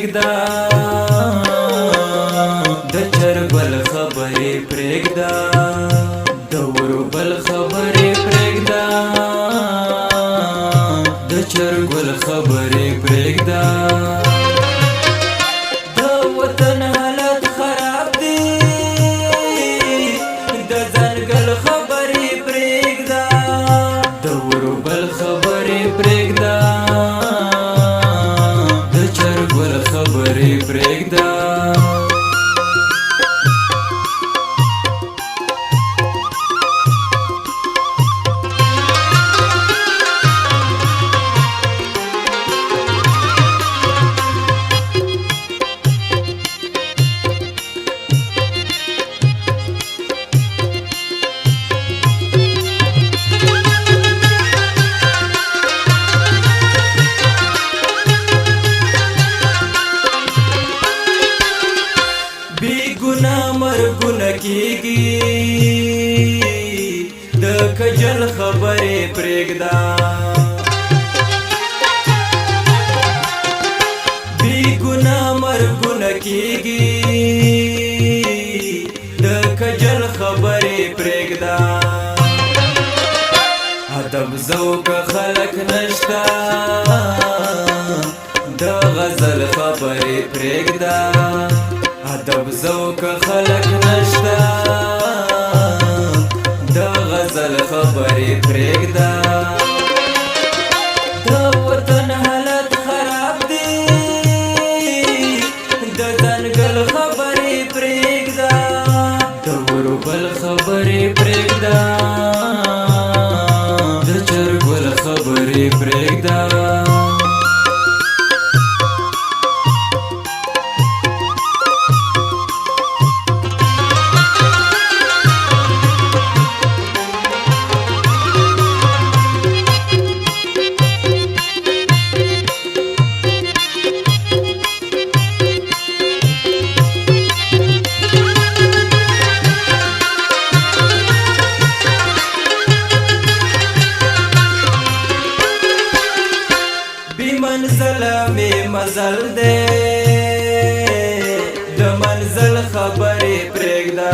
پرېږده د چرګل خبرې پرېږده د وربل خبرې پرېږده د چرګل خبرې پرېږده د وطن حالت خراب دی د ځنګل خبرې پرېږده د وربل خبرې پرېږده د چرګل خبرې پرېږده مرګونه کیږي د کجل خبرې پرېږده بې ګناه مرګونه کیږي د کجل خبرې پرېږده ادب ذوق خلق نشته د غزل خبرې پرېږده ادب ذوق خلق نشته د غزل خبرې پرېږده د وطن حالت خراب دی د ځنګل خبرې پرېږده د وربل خبرې پرېږده د چرګل خبرې پرېږده منزل می مزل دے د منزل خبرې پرېږده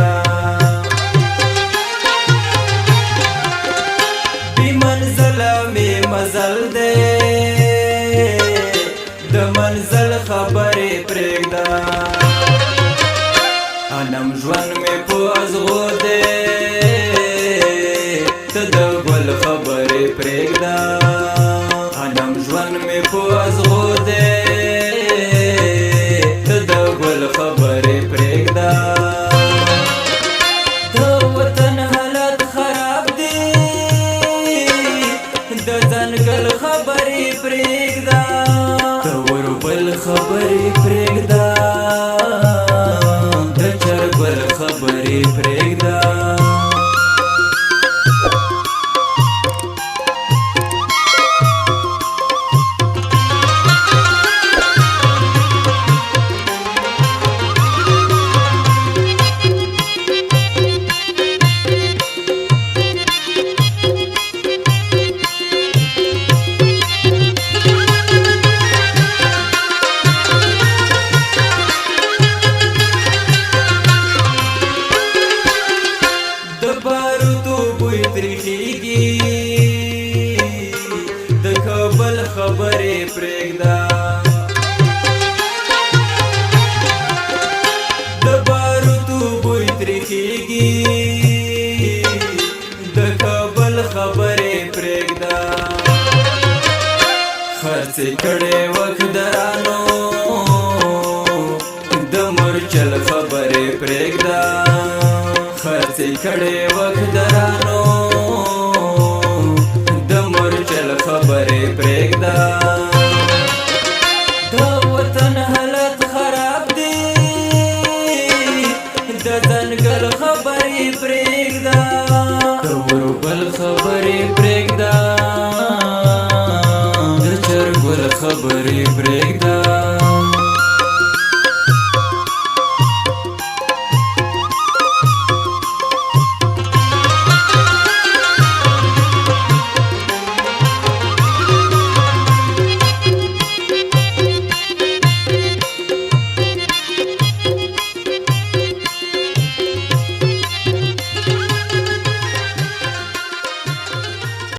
بی منزل می مزل دے د منزل خبرې پرېږده انم ژوند می په ازغو دے ته د ګل خبرې پرېږده انم ژوند می په ازغو دی ته د ګل خبرې پرېږده د وطن حالت خراب دی د ځنګل خبرې پرېږده د وربل خبرې پرېږده د چرګل خبرې پرېږده د کابل خبرې پرېږده د باروتو بوی تریخیږي د کابل خبرې پرېږده خرڅې کړې وخدرانو د مورچل خبرې پرېږده خرڅې کړې وخدرانو خبرې پرېږده د وطن حالت خراب دی د ځنګل خبرې پرېږده د وربل خبرې پرېږده د چرګل خبرې پرېږده